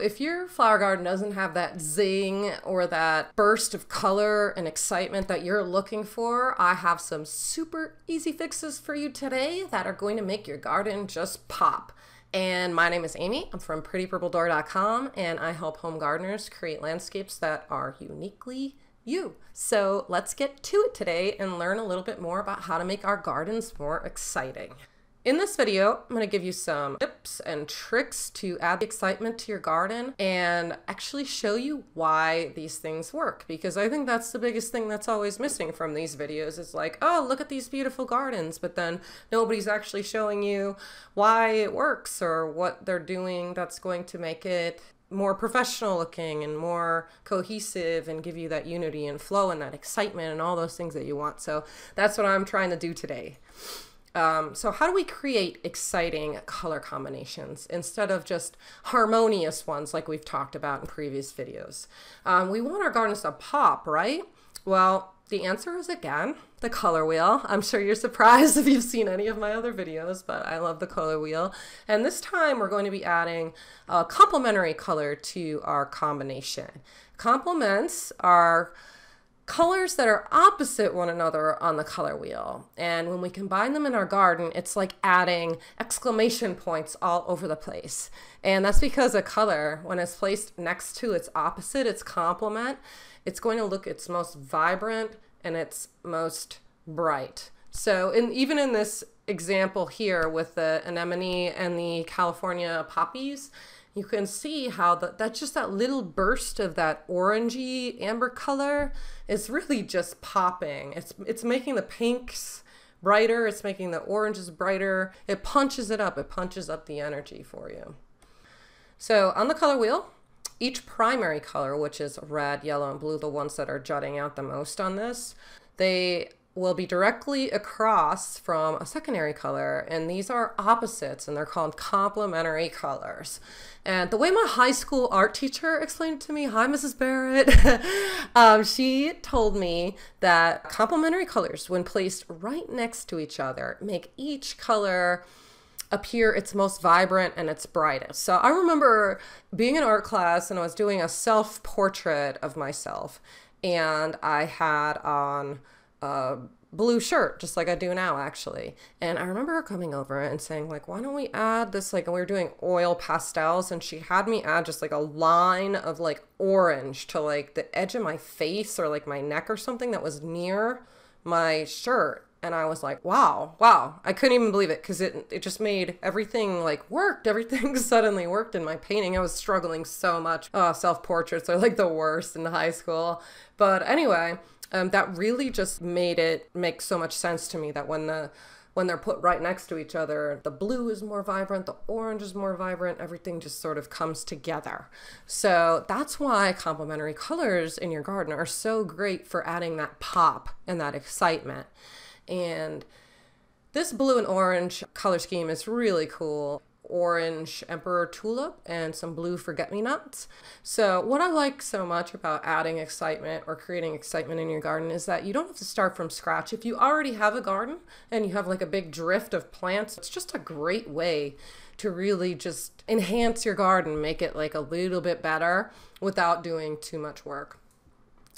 If your flower garden doesn't have that zing or that burst of color and excitement that you're looking for, I have some super easy fixes for you today that are going to make your garden just pop. And my name is Amy. I'm from prettypurpledoor.com, and I help home gardeners create landscapes that are uniquely you. So let's get to it today and learn a little bit more about how to make our gardens more exciting. In this video, I'm going to give you some tips and tricks to add excitement to your garden and actually show you why these things work, because I think that's the biggest thing that's always missing from these videos. It's like, oh, look at these beautiful gardens, but then nobody's actually showing you why it works or what they're doing that's going to make it more professional looking and more cohesive and give you that unity and flow and that excitement and all those things that you want. So that's what I'm trying to do today. So how do we create exciting color combinations instead of just harmonious ones like we've talked about in previous videos? We want our gardens to pop, right? Well, the answer is, again, the color wheel. I'm sure you're surprised if you've seen any of my other videos, but I love the color wheel. And this time we're going to be adding a complementary color to our combination. Complements are colors that are opposite one another on the color wheel. And when we combine them in our garden, it's like adding exclamation points all over the place. And that's because a color, when it's placed next to its opposite, its complement, it's going to look its most vibrant and its most bright. So even in this example here with the anemone and the California poppies, you can see how that's just that little burst of that orangey amber color is really just popping. It's making the pinks brighter. It's making the oranges brighter. It punches it up. It punches up the energy for you. So on the color wheel, each primary color, which is red, yellow, and blue, the ones that are jutting out the most on this, they will be directly across from a secondary color, and these are opposites, and they're called complementary colors. And the way my high school art teacher explained it to me, hi Mrs. Barrett, she told me that complementary colors, when placed right next to each other, make each color appear its most vibrant and its brightest. So I remember being in art class and I was doing a self-portrait of myself, and I had on a blue shirt, just like I do now, actually. And I remember her coming over and saying, like, why don't we add this, like, and we were doing oil pastels, and she had me add just like a line of like orange to like the edge of my face or like my neck or something that was near my shirt. And I was like, wow. I couldn't even believe it, because it just made everything like worked. Everything suddenly worked in my painting. I was struggling so much. Self-portraits are like the worst in high school. But anyway, that really just made it make so much sense to me that when they're put right next to each other, the blue is more vibrant, the orange is more vibrant, everything just sort of comes together. So that's why complementary colors in your garden are so great for adding that pop and that excitement. And this blue and orange color scheme is really cool. Orange emperor tulip and some blue forget-me-nots. So what I like so much about adding excitement or creating excitement in your garden is that you don't have to start from scratch. If you already have a garden and you have like a big drift of plants, it's just a great way to really just enhance your garden, make it like a little bit better without doing too much work.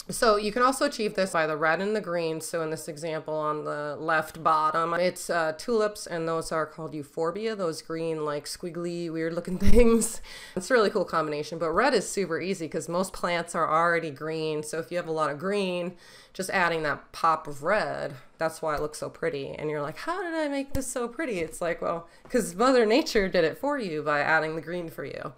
So you can also achieve this by the red and the green. So in this example on the left bottom, it's tulips, and those are called euphorbia, those green like squiggly weird looking things. It's a really cool combination, but red is super easy because most plants are already green. So if you have a lot of green, just adding that pop of red, that's why it looks so pretty. And you're like, how did I make this so pretty? It's like, well, because Mother Nature did it for you by adding the green for you.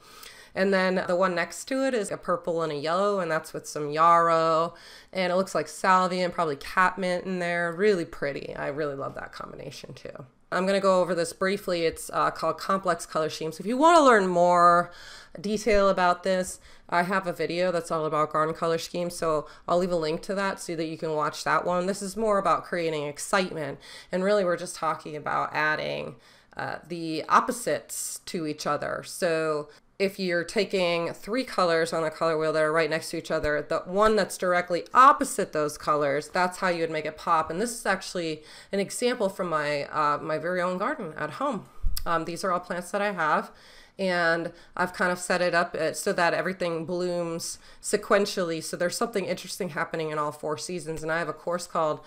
And then the one next to it is a purple and a yellow, and that's with some yarrow, and it looks like salvia and probably catmint in there. Really pretty. I really love that combination too. I'm going to go over this briefly. It's called complex color schemes. If you want to learn more detail about this, I have a video that's all about garden color schemes, so I'll leave a link to that so that you can watch that one. This is more about creating excitement, and really we're just talking about adding the opposites to each other. So if you're taking three colors on the color wheel that are right next to each other, the one that's directly opposite those colors, that's how you would make it pop. And this is actually an example from my my very own garden at home. These are all plants that I have, And I've kind of set it up so that everything blooms sequentially. So there's something interesting happening in all 4 seasons. And I have a course called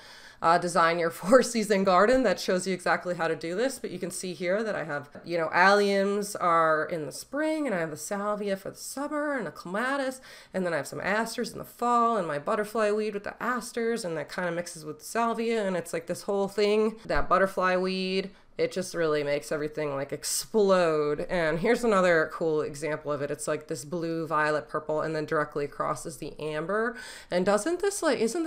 Design Your 4-Season Garden that shows you exactly how to do this. But you can see here that I have, alliums are in the spring, and I have the salvia for the summer, and the clematis, and then I have some asters in the fall, and my butterfly weed with the asters, and that kind of mixes with salvia, and it's like this whole thing, that butterfly weed. It just really makes everything like explode. And here's another cool example of it. It's like this blue, violet, purple, and then directly across is the amber. And isn't this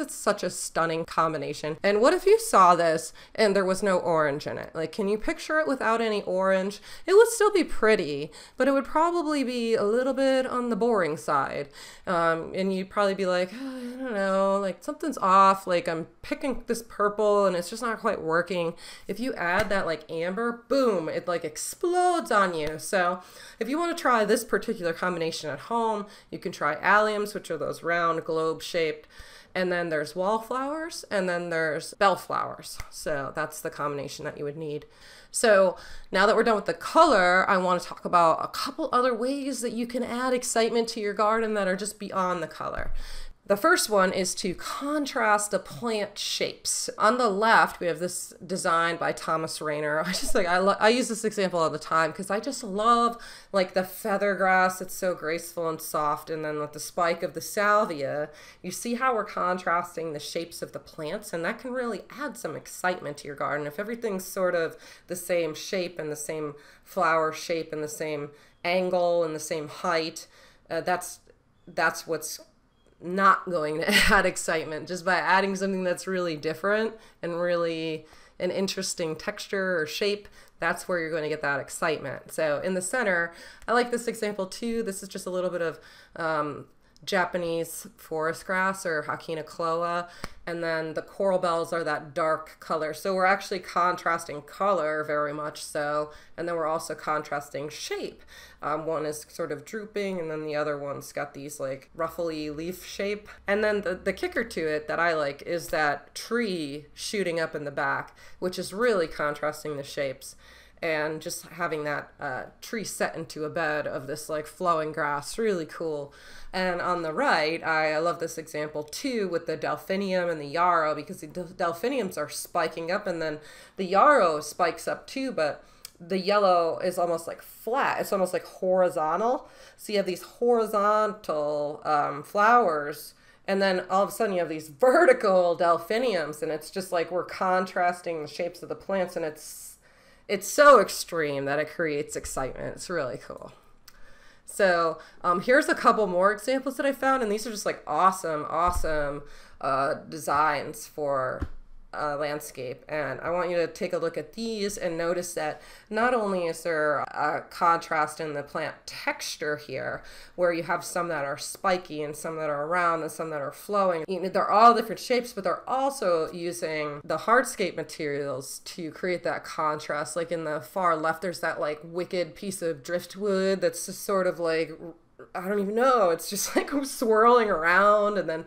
such a stunning combination? And what if you saw this and there was no orange in it? Like, can you picture it without any orange? It would still be pretty, but it would probably be a little bit on the boring side. And you'd probably be like, oh, I don't know, like something's off. Like I'm picking this purple and it's just not quite working. If you add that like amber, boom, it like explodes on you. So if you want to try this particular combination at home, you can try alliums, which are those round globe shaped, and then there's wallflowers, and then there's bellflowers. So that's the combination that you would need. So now that we're done with the color, I want to talk about a couple other ways that you can add excitement to your garden that are just beyond the color. The first one is to contrast the plant shapes. On the left, we have this design by Thomas Rayner. I use this example all the time because I just love like the feather grass. It's so graceful and soft. And then with the spike of the salvia, you see how we're contrasting the shapes of the plants, and that can really add some excitement to your garden. If everything's sort of the same shape and the same flower shape and the same angle and the same height, that's what's not going to add excitement. Just by adding something that's really different and really an interesting texture or shape, that's where you're going to get that excitement. So in the center, I like this example too. This is just a little bit of Japanese forest grass or Hakina cloa, and then the coral bells are that dark color. So we're actually contrasting color very much so, and then we're also contrasting shape. One is sort of drooping, and then the other one's got these like ruffly leaf shape. And then the kicker to it that I like is that tree shooting up in the back, which is really contrasting the shapes. And just having that tree set into a bed of this like flowing grass, really cool. And on the right, I love this example too with the delphinium and the yarrow, because the delphiniums are spiking up and then the yarrow spikes up too, but the yellow is almost like flat. It's almost like horizontal. So you have these horizontal flowers, and then all of a sudden you have these vertical delphiniums, and it's just like we're contrasting the shapes of the plants, and it's so extreme that it creates excitement. It's really cool. So here's a couple more examples that I found, and these are just like awesome designs for landscape. And I want you to take a look at these and notice that not only is there a contrast in the plant texture here, where you have some that are spiky and some that are round and some that are flowing. They're all different shapes, but they're also using the hardscape materials to create that contrast. Like in the far left, there's that like wicked piece of driftwood that's just sort of like, I don't even know, it's just like swirling around, and then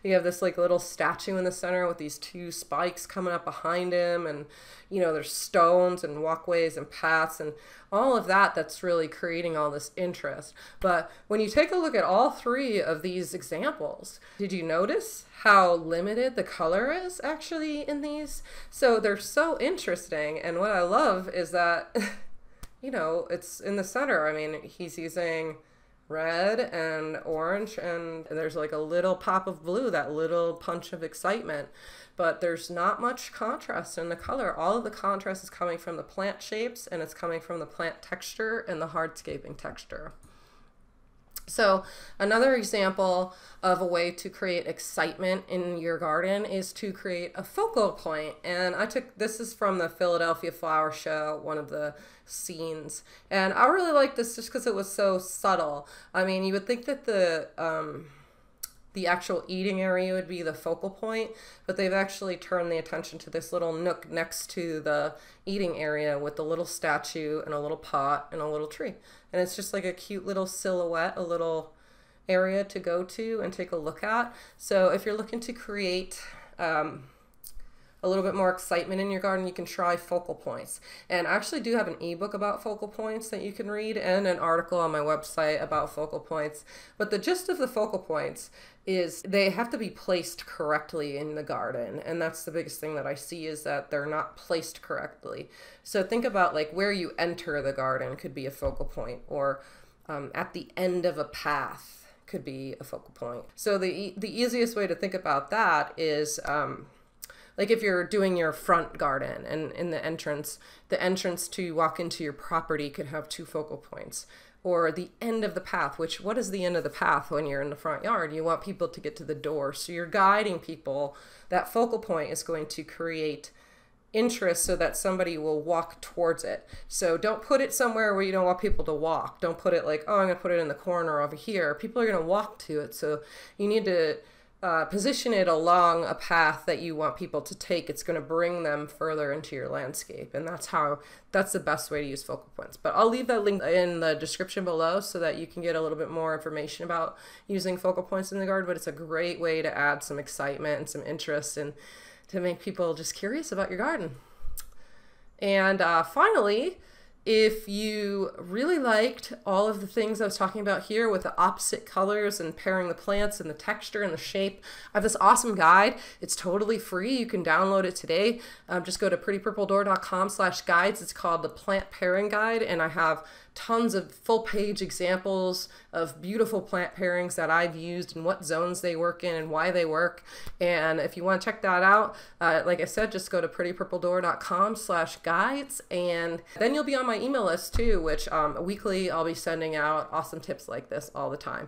you have this like little statue in the center with these 2 spikes coming up behind him, and there's stones and walkways and paths and all of that that's really creating all this interest. But when you take a look at all 3 of these examples, did you notice how limited the color is actually in these? So they're so interesting, and what I love is that it's in the center. I mean, he's using red and orange, and there's like a little pop of blue, that little punch of excitement, but there's not much contrast in the color. All of the contrast is coming from the plant shapes, and it's coming from the plant texture and the hardscaping texture. So another example of a way to create excitement in your garden is to create a focal point. And this is from the Philadelphia Flower Show, one of the scenes. And I really like this just because it was so subtle. I mean, you would think that the actual eating area would be the focal point, but they've actually turned the attention to this little nook next to the eating area with a little statue and a little pot and a little tree. And it's just like a cute little silhouette, a little area to go to and take a look at. So if you're looking to create a little bit more excitement in your garden, you can try focal points. And I actually do have an ebook about focal points that you can read and an article on my website about focal points. But the gist of the focal points is they have to be placed correctly in the garden. And that's the biggest thing that I see, is that they're not placed correctly. So think about like where you enter the garden could be a focal point, or at the end of a path could be a focal point. So the easiest way to think about that is like if you're doing your front garden, and in the entrance to walk into your property could have 2 focal points. Or the end of the path, which, what is the end of the path when you're in the front yard? You want people to get to the door. So you're guiding people. That focal point is going to create interest so that somebody will walk towards it. So don't put it somewhere where you don't want people to walk. Don't put it like, oh, I'm going to put it in the corner over here. People are going to walk to it. So you need to position it along a path that you want people to take. It's going to bring them further into your landscape. And that's the best way to use focal points. But I'll leave that link in the description below so that you can get a little bit more information about using focal points in the garden. But it's a great way to add some excitement and some interest, and to make people just curious about your garden. And finally, if you really liked all of the things I was talking about here with the opposite colors and pairing the plants and the texture and the shape, I have this awesome guide. It's totally free. You can download it today. Just go to prettypurpledoor.com/guides. It's called the Plant Pairing Guide, and I have tons of full-page examples of beautiful plant pairings that I've used and what zones they work in and why they work. And if you want to check that out, like I said, just go to prettypurpledoor.com/guides, and then you'll be on my email list too, which weekly I'll be sending out awesome tips like this all the time.